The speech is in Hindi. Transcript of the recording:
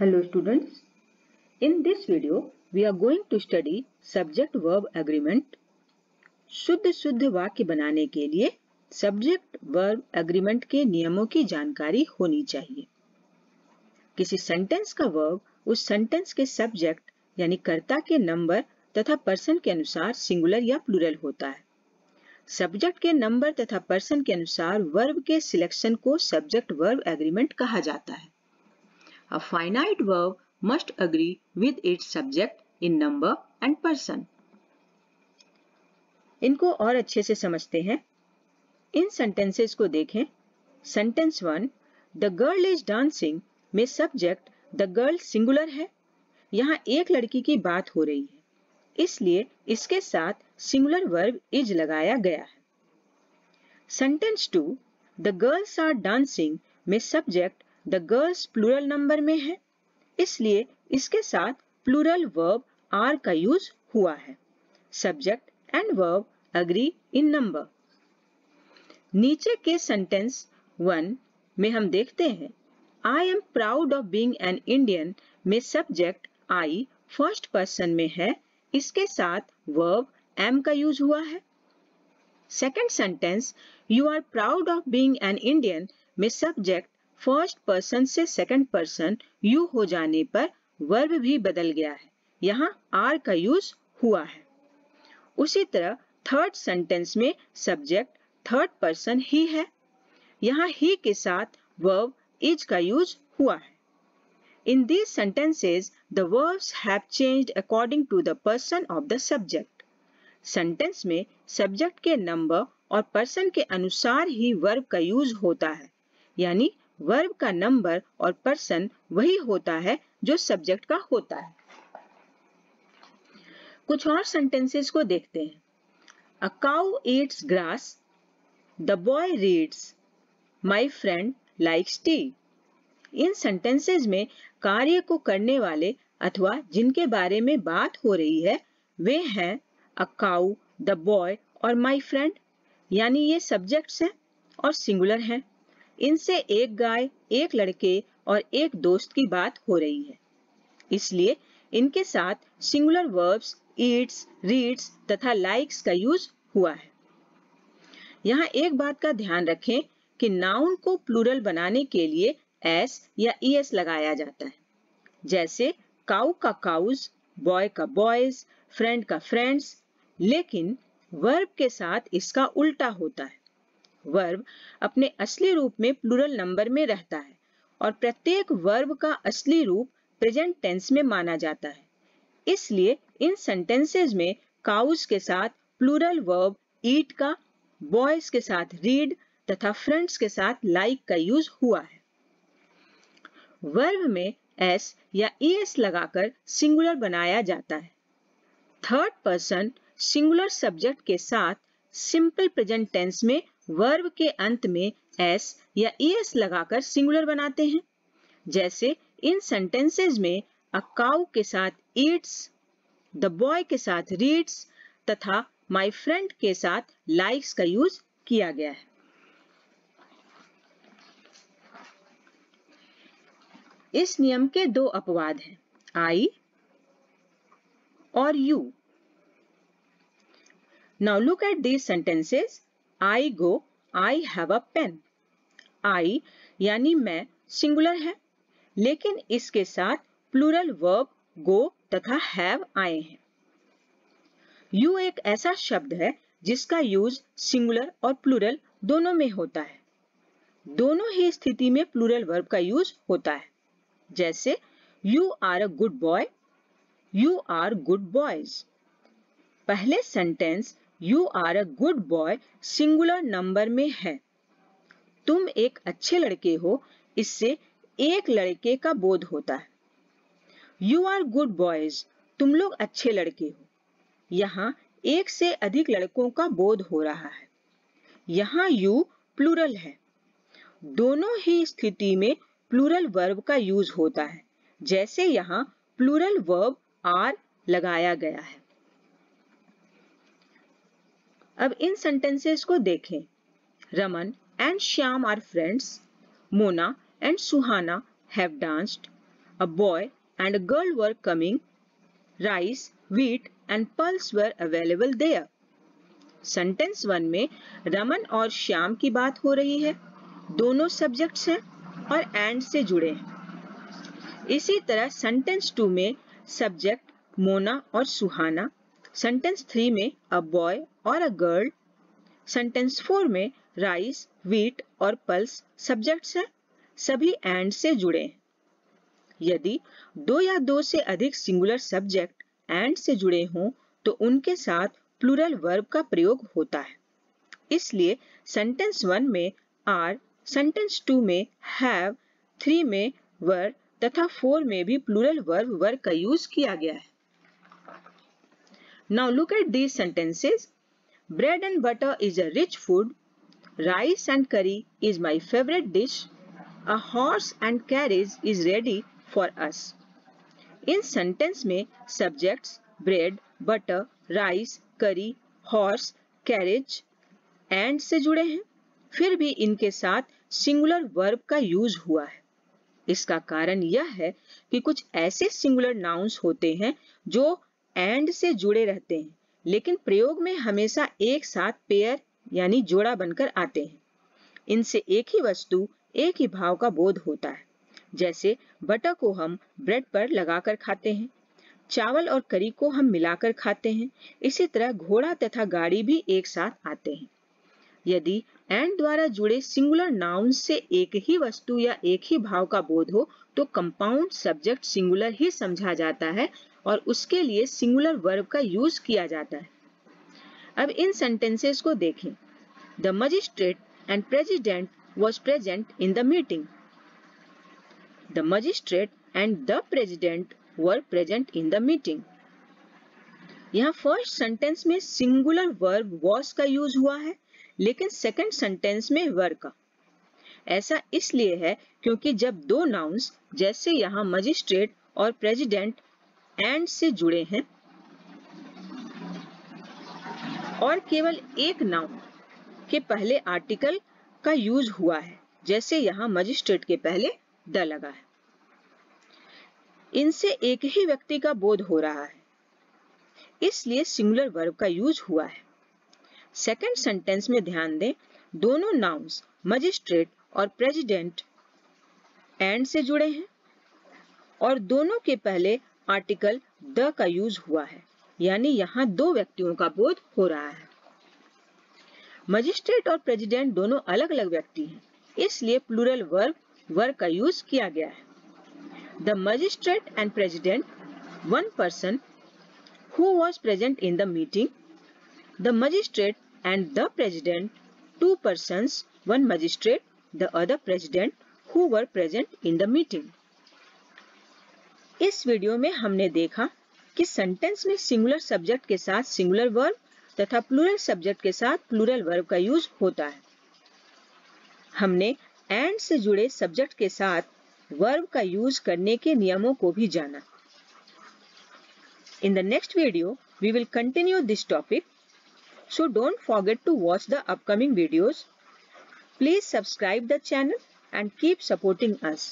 Hello students, in this video we are going to study subject verb agreement. शुद्ध शुद्ध वाक्य बनाने के लिए सब्जेक्ट वर्ब एग्रीमेंट के नियमों की जानकारी होनी चाहिए। किसी सेंटेंस का वर्ब उस सेंटेंस के सब्जेक्ट यानी कर्ता के नंबर तथा पर्सन के अनुसार सिंगुलर या प्लूरल होता है। सब्जेक्ट के नंबर तथा पर्सन के अनुसार वर्ब के सिलेक्शन को सब्जेक्ट वर्ब एग्रीमेंट कहा जाता है। A finite verb must agree with its subject in number and person. इनको और अच्छे से समझते हैं। इन सेंटेंसेस को देखें। Sentence 1, the girl is dancing में सब्जेक्ट द गर्ल सिंगुलर है। यहाँ एक लड़की की बात हो रही है, इसलिए इसके साथ सिंगुलर वर्ब इज लगाया गया है। Sentence 2, the girls are dancing में subject the girls plural number में है, इसलिए इसके साथ प्लूरल वर्ब आर का यूज हुआ है। Subject and verb agree in number. नीचे के सेंटेंस 1 में हम देखते हैं I am proud of being an Indian में सब्जेक्ट आई फर्स्ट पर्सन में है, इसके साथ वर्ब एम का यूज हुआ है। Second sentence you are proud of being an Indian में सब्जेक्ट फर्स्ट पर्सन से सेकंड पर्सन यू हो जाने पर वर्ब भी बदल गया है, यहाँ आर का यूज हुआ है। उसी तरह थर्ड सेंटेंस में सब्जेक्ट थर्ड पर्सन ही है, यहाँ ही के साथ वर्ब इज का यूज हुआ है। In these sentences the verbs have changed according to the person of the subject. Sentence में सब्जेक्ट के नंबर और पर्सन के अनुसार ही वर्ब का यूज होता है, यानी वर्ब का नंबर और पर्सन वही होता है जो सब्जेक्ट का होता है। कुछ और सेंटेंसेस को देखते हैं। A cow Yeats grass, the boy reads, my friend likes T. In sentences में कार्य को करने वाले अथवा जिनके बारे में बात हो रही है वे हैं अ काउ, द बॉय और माय फ्रेंड, यानी ये सब्जेक्ट्स हैं और सिंगुलर हैं। इनसे एक गाय, एक लड़के और एक दोस्त की बात हो रही है, इसलिए इनके साथ सिंगुलर वर्ब्स ईट्स, रीड्स तथा लाइक्स का यूज हुआ है। यहाँ एक बात का ध्यान रखें कि नाउन को प्लूरल बनाने के लिए एस या ईएस लगाया जाता है, जैसे काऊ का काउज, बॉय का बॉयज, फ्रेंड का फ्रेंड्स, लेकिन वर्ब के साथ इसका उल्टा होता है। वर्ब अपने असली रूप में प्लूरल नंबर में रहता है और प्रत्येक वर्ब का असली रूप प्रेजेंट टेंस में माना जाता है, इसलिए इन सेंटेंसेस में काउज के साथ प्लूरल वर्ब ईट का, बॉयज के साथ रीड तथा फ्रेंड्स के साथ लाइक का यूज हुआ है। वर्ब में एस या ईएस लगाकर सिंगुलर बनाया जाता है। थर्ड पर्सन सिंगुलर सब्जेक्ट के साथ सिंपल प्रेजेंट टेंस में वर्ब के अंत में एस या ईएस लगाकर सिंगुलर बनाते हैं, जैसे इन सेंटेंसेस में अ काउ के साथ ईट्स, द बॉय के साथ रीड्स तथा माय फ्रेंड के साथ लाइक्स का यूज किया गया है। इस नियम के दो अपवाद हैं, आई और you. Now look at these sentences. I go, I have a pen. I यानी मैं सिंगुलर है, लेकिन इसके साथ प्लूरल वर्ब go तथा have आए हैं। You एक ऐसा शब्द है जिसका यूज सिंगुलर और प्लूरल दोनों में होता है। दोनों ही स्थिति में प्लूरल वर्ब का यूज होता है, जैसे You are a good boy, You are good boys। पहले sentence You are a good boy singular number में है। तुम एक अच्छे लड़के हो, इससे एक लड़के का बोध होता है। You are good boys तुम लोग अच्छे लड़के हो, यहाँ एक से अधिक लड़कों का बोध हो रहा है। यहाँ you प्लूरल है। दोनों ही स्थिति में प्लूरल वर्ब का यूज होता है, जैसे यहाँ प्लूरल वर्ब आर लगाया गया है। अब इन सेंटेंसेस को देखें। Raman and Shyam are friends, Mona and Suhana have danced, a boy and a girl were coming. Rice, wheat and pulse were available there. Sentence 1 में रमन और श्याम की बात हो रही है। दोनों सब्जेक्ट्स हैं और एंड से जुड़े हैं। इसी तरह सेंटेंस 2 में सब्जेक्ट मोना और सुहाना, सेंटेंस 3 में अ बॉय और अ गर्ल, सेंटेंस 4 में राइस, व्हीट और पल्स सब्जेक्ट्स हैं, सभी एंड से जुड़े हैं। यदि दो या दो से अधिक सिंगुलर सब्जेक्ट एंड से जुड़े हों तो उनके साथ प्लूरल वर्ब का प्रयोग होता है। इसलिए सेंटेंस 1 में आर, सेंटेंस 2 में हैव, 3 में वर तथा 4 में भी प्लूरल वर्ब वर का यूज किया गया है। Now look at these sentences. Bread and butter is a rich food. Rice and curry is my favorite dish. A horse and carriage is ready for us. In sentence में सब्जेक्ट्स ब्रेड, बटर, राइस, करी, हॉर्स, कैरेज एंड से जुड़े हैं, फिर भी इनके साथ सिंगुलर वर्ब का यूज हुआ है। इसका कारण यह है कि कुछ ऐसे सिंगुलर नाउन्स होते हैं जो एंड से जुड़े रहते हैं, लेकिन प्रयोग में हमेशा एक साथ पेयर यानी जोड़ा बनकर आते हैं। इनसे एक ही वस्तु, एक ही भाव का बोध होता है। जैसे बटर को हम ब्रेड पर लगाकर खाते हैं, चावल और करी को हम मिलाकर खाते हैं। इसी तरह घोड़ा तथा गाड़ी भी एक साथ आते हैं। यदि एंड द्वारा जुड़े सिंगुलर नाउन से एक ही वस्तु या एक ही भाव का बोध हो तो कंपाउंड सब्जेक्ट सिंगुलर ही समझा जाता है और उसके लिए सिंगुलर वर्ब का यूज किया जाता है। अब इन सेंटेंसेस को देखें। The magistrate and president was present in the meeting. The magistrate and the president were present in the meeting. यहाँ फर्स्ट सेंटेंस में सिंगुलर वर्ब was का यूज हुआ है, लेकिन सेकंड सेंटेंस में वर का। ऐसा इसलिए है क्योंकि जब दो नाउन्स जैसे यहाँ मजिस्ट्रेट और प्रेसिडेंट एंड से जुड़े हैं और केवल एक नाउन के पहले आर्टिकल का यूज हुआ है, जैसे यहाँ मजिस्ट्रेट के पहले द लगा है, इनसे एक ही व्यक्ति का बोध हो रहा है, इसलिए सिंगुलर वर्ब का यूज हुआ है। सेकंड सेंटेंस में ध्यान दें, दोनों नाउन्स मजिस्ट्रेट और प्रेसिडेंट एंड से जुड़े हैं और दोनों के पहले आर्टिकल द का यूज हुआ है, यानी यहाँ दो व्यक्तियों का बोध हो रहा है। मजिस्ट्रेट और प्रेसिडेंट दोनों अलग अलग व्यक्ति हैं, इसलिए प्लूरल वर्ब वर का यूज किया गया है। The magistrate and president, one person who was present in the meeting. The magistrate and the president, to persons, one magistrate, the other president, who were present in the meeting. इस वीडियो में हमने देखा कि सेंटेंस में सिंगुलर सब्जेक्ट के साथ सिंगुलर वर्ब तथा प्लूरल सब्जेक्ट के साथ प्लूरल वर्ब का यूज होता है। हमने एंड से जुड़े सब्जेक्ट के साथ वर्ब का यूज करने के नियमों को भी जाना। In the next video, we will continue this topic. So don't forget to watch the upcoming videos. Please subscribe the channel and keep supporting us.